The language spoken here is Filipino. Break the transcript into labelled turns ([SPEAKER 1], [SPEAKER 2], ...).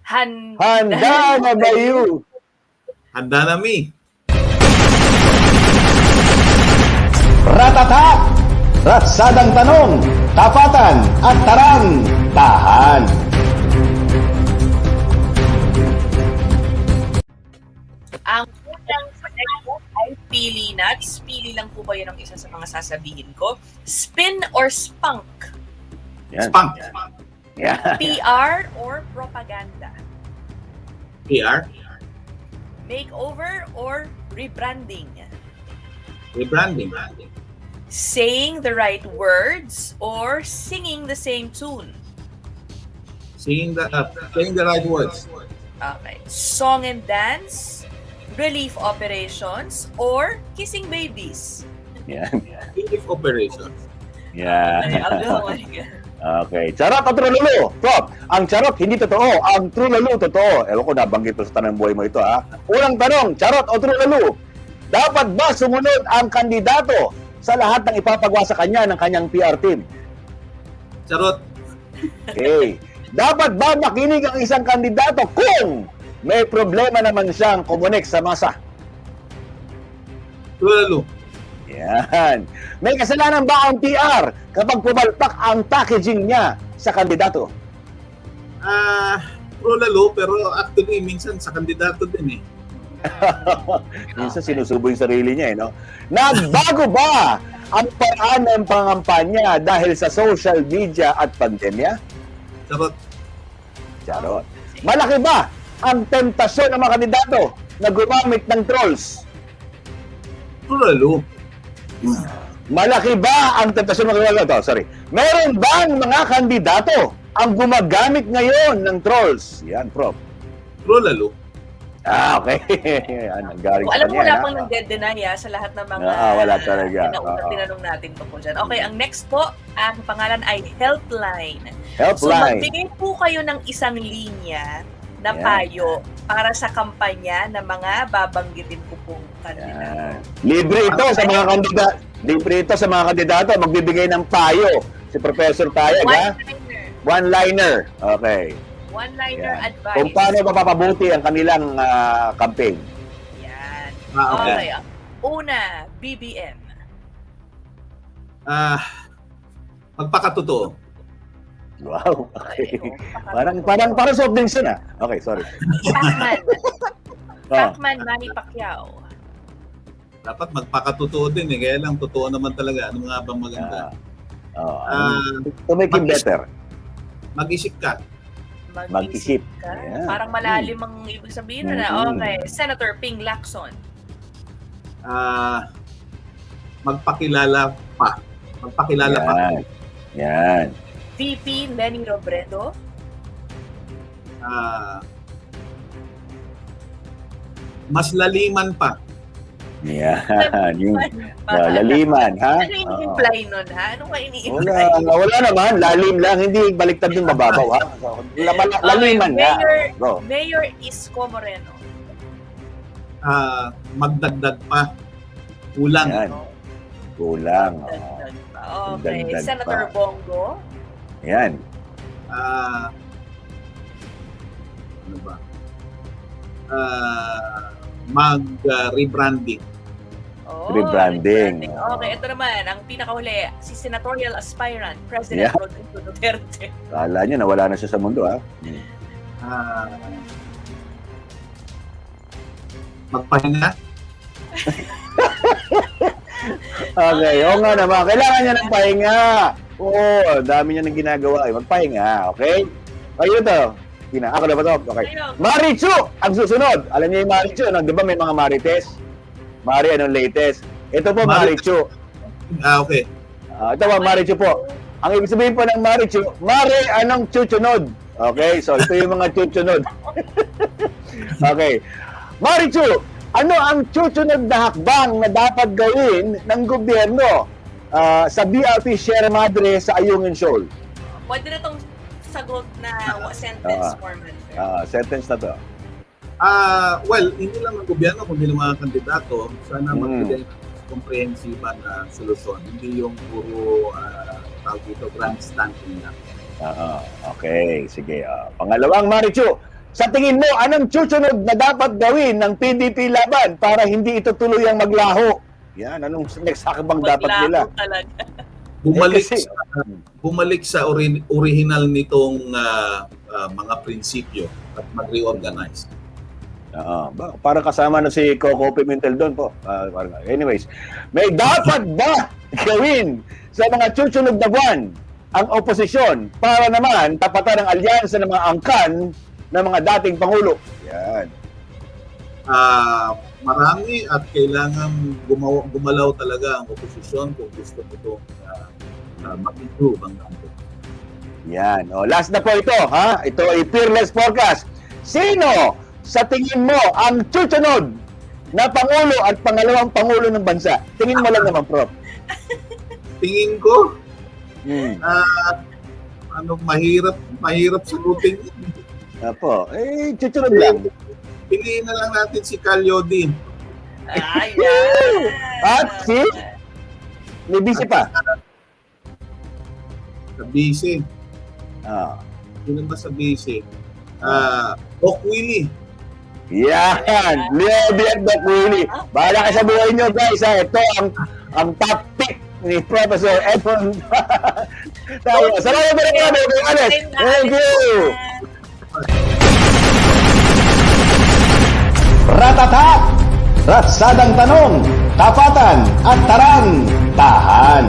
[SPEAKER 1] Handa na ba you?
[SPEAKER 2] Handa na mi.
[SPEAKER 1] Ratata! Ratsadang tanong, tapatan at tarang, tahan.
[SPEAKER 3] Ang unang segment ay pili nuts. Pili lang po kayo ng isa sa mga sasabihin ko. Spin or spunk?
[SPEAKER 1] Yan.
[SPEAKER 2] Spunk.
[SPEAKER 1] Yan.
[SPEAKER 3] PR or propaganda?
[SPEAKER 2] PR.
[SPEAKER 3] Makeover or rebranding?
[SPEAKER 2] Rebranding.
[SPEAKER 3] Saying the right words or singing the same tune?
[SPEAKER 2] Saying the right words.
[SPEAKER 3] Okay. Song and dance, relief operations, or kissing babies?
[SPEAKER 1] Yan.
[SPEAKER 2] Relief operations.
[SPEAKER 1] Yan.
[SPEAKER 3] Okay, I'll go. Oh my God.
[SPEAKER 1] Okay. Charot o trululu? Prof, ang charot hindi totoo, ang trululu totoo. Ewan ko, nabanggit ko sa tanang buhay mo ito, ha? Unang tanong, charot o trululu? Dapat ba sumunod ang kandidato sa lahat ng ipapagawa sa kanya ng kanyang PR team?
[SPEAKER 2] Charot.
[SPEAKER 1] Okay. Dapat ba makinig ang isang kandidato kung may problema naman siyang kumunik sa masa?
[SPEAKER 2] Tulalo.
[SPEAKER 1] Yan. May kasalanan ba ang PR kapag pumalpak ang packaging niya sa kandidato?
[SPEAKER 2] Tulalo, pero actually minsan sa kandidato din eh.
[SPEAKER 1] Minsan sinusubo yung sarili niya, no? Nagbago ba ang paraan ng pangampanya dahil sa social media at pandemya?
[SPEAKER 2] Charot.
[SPEAKER 1] Charot. Malaki ba ang temptasyon ng mga kandidato na gumamit ng trolls?
[SPEAKER 2] Tulalo.
[SPEAKER 1] Malaki ba ang temptasyon ng mga kandidato? Sorry. Meron bang mga kandidato ang gumagamit ngayon ng trolls? Yan, Prof.
[SPEAKER 2] Tulalo.
[SPEAKER 1] Okay. Ano, galing sa
[SPEAKER 3] Alam mo,
[SPEAKER 1] kanya,
[SPEAKER 3] wala
[SPEAKER 1] ha?
[SPEAKER 3] pang nagde-deny sa lahat ng mga
[SPEAKER 1] Wala talaga.
[SPEAKER 3] tinanong natin tungkol dyan. Okay, ang next po, ang pangalan ay Helpline. So,
[SPEAKER 1] Helpline.
[SPEAKER 3] magbigay po kayo ng isang linya na
[SPEAKER 1] Yan.
[SPEAKER 3] payo para sa kampanya ng mga babanggitin ko pong kandidato.
[SPEAKER 1] Yan. Libre ito sa mga kandidato. Libre ito sa mga kandidato. Magbibigay ng payo. Si Professor Tayag, ha?
[SPEAKER 3] One-liner.
[SPEAKER 1] One-liner. Okay.
[SPEAKER 3] One-liner
[SPEAKER 1] Yan.
[SPEAKER 3] advice.
[SPEAKER 1] Kung paano mapapabuti ang kanilang campaign.
[SPEAKER 3] Yan.
[SPEAKER 2] Okay.
[SPEAKER 3] Okay. Una, BBM.
[SPEAKER 2] Magpakatotoo.
[SPEAKER 1] Wow. Okay. Parang soft drinks yun, ha? Okay, sorry.
[SPEAKER 3] Pacman.
[SPEAKER 1] Oh.
[SPEAKER 3] Pacman, Manny Pacquiao.
[SPEAKER 2] Dapat magpakatotoo din eh. Kaya lang, totoo naman talaga. Ano nga bang maganda?
[SPEAKER 1] To make it better.
[SPEAKER 2] Mag-isip ka.
[SPEAKER 1] Mag-isip.
[SPEAKER 3] ka.
[SPEAKER 1] Yeah.
[SPEAKER 3] Parang malalim ang ibig sabihin na. Okay. Senator Ping Lacson.
[SPEAKER 2] Magpakilala pa. Magpakilala pa.
[SPEAKER 1] Yan.
[SPEAKER 3] VP Lenny Robredo.
[SPEAKER 2] Mas laliman pa.
[SPEAKER 1] Yan. Yung laliman, ha?
[SPEAKER 3] Ano yung imply nun, ha? Ano ka ini-imply?
[SPEAKER 1] Wala naman. Lalim lang. Hindi baliktad yung mababaw, ha? Laliman, ha? Go.
[SPEAKER 3] Mayor Isko Moreno.
[SPEAKER 2] Magdagdag pa. Kulang.
[SPEAKER 1] Yan. Kulang.
[SPEAKER 3] Dagdag pa. Okay.
[SPEAKER 1] Dagdag
[SPEAKER 3] Senator
[SPEAKER 1] pa.
[SPEAKER 3] Bongo.
[SPEAKER 1] Yan.
[SPEAKER 2] Ano ba? Mag-rebranding.
[SPEAKER 1] Rebranding.
[SPEAKER 3] Okay, ito naman, ang pinakahuli, si senatorial aspirant, President
[SPEAKER 1] Yeah.
[SPEAKER 3] Rodrigo Duterte.
[SPEAKER 1] Kala nyo, nawala na siya sa mundo, ha?
[SPEAKER 2] Magpahinga.
[SPEAKER 1] Okay, oo nga naman. Kailangan niya ng pahinga. Oo, dami niya ng ginagawa. Magpahinga, okay? Kayo to. Ako na ba to? Okay. Marichu! Ang susunod. Alam niyo yung Marichu, no? Di ba may mga Marites? Mari, anong latest? Ito po, Marichu.
[SPEAKER 2] Okay.
[SPEAKER 1] Ito po, Marichu po. Ang ibig sabihin po ng Marichu, Mari, anong chuchunod? Okay, so ito yung mga chuchunod. Okay. Marichu, ano ang chuchunod na hakbang na dapat gawin ng gobyerno sa BRP Sierra Madre sa Ayungin Shoal?
[SPEAKER 3] Pwede na itong sagot na sentence format.
[SPEAKER 1] Sentence na to.
[SPEAKER 2] Well, hindi lang ang gobyerno, kundi ng mga kandidato, sana magbigay ng komprehensiba na solusyon. Hindi yung puro tawag dito, grandstanding lang.
[SPEAKER 1] Okay, sige. Pangalawang, Marichu, Sa tingin mo, anong susunod na dapat gawin ng PDP laban para hindi ito tuluyang maglaho? Yan, anong next hakbang dapat nila?
[SPEAKER 3] Maglaho talaga.
[SPEAKER 2] Bumalik
[SPEAKER 1] kasi-
[SPEAKER 2] sa bumalik sa original nitong mga prinsipyo at mag-reorganize.
[SPEAKER 1] Para kasama na si Coco Pimentel doon po. Anyways, may dapat ba gawin sa mga susunod na buwan ang oposisyon para naman tapatan ang alyansa ng mga angkan ng mga dating Pangulo? Yan.
[SPEAKER 2] Marami at kailangan gumalaw talaga ang oposisyon kung gusto ito mag-improve ang kampo.
[SPEAKER 1] Yan. Last na po ito, ha? Ito ay fearless forecast. Sino sa tingin mo ang susunod na Pangulo at pangalawang Pangulo ng bansa? Tingin mo lang naman, Prof.
[SPEAKER 2] Tingin ko,
[SPEAKER 1] Hmm.
[SPEAKER 2] mahirap sagutin.
[SPEAKER 1] Apo. Susunod lang.
[SPEAKER 2] Piliin na lang natin si Calyodin.
[SPEAKER 3] Ayan.
[SPEAKER 1] At si? May busy pa.
[SPEAKER 2] Sa BC.
[SPEAKER 1] Ah.
[SPEAKER 2] Yun ba sa BC? Doc Willie.
[SPEAKER 1] Yan! Leo at Doc Willie. Bahala ka sa buhay nyo, guys. Ha? Ito ang top pick ni Professor Edmond. Salamat po rin kami, Alex. Thank you!
[SPEAKER 4] Ratata! Ratsadang tanong, tapatan at tarang, tahan.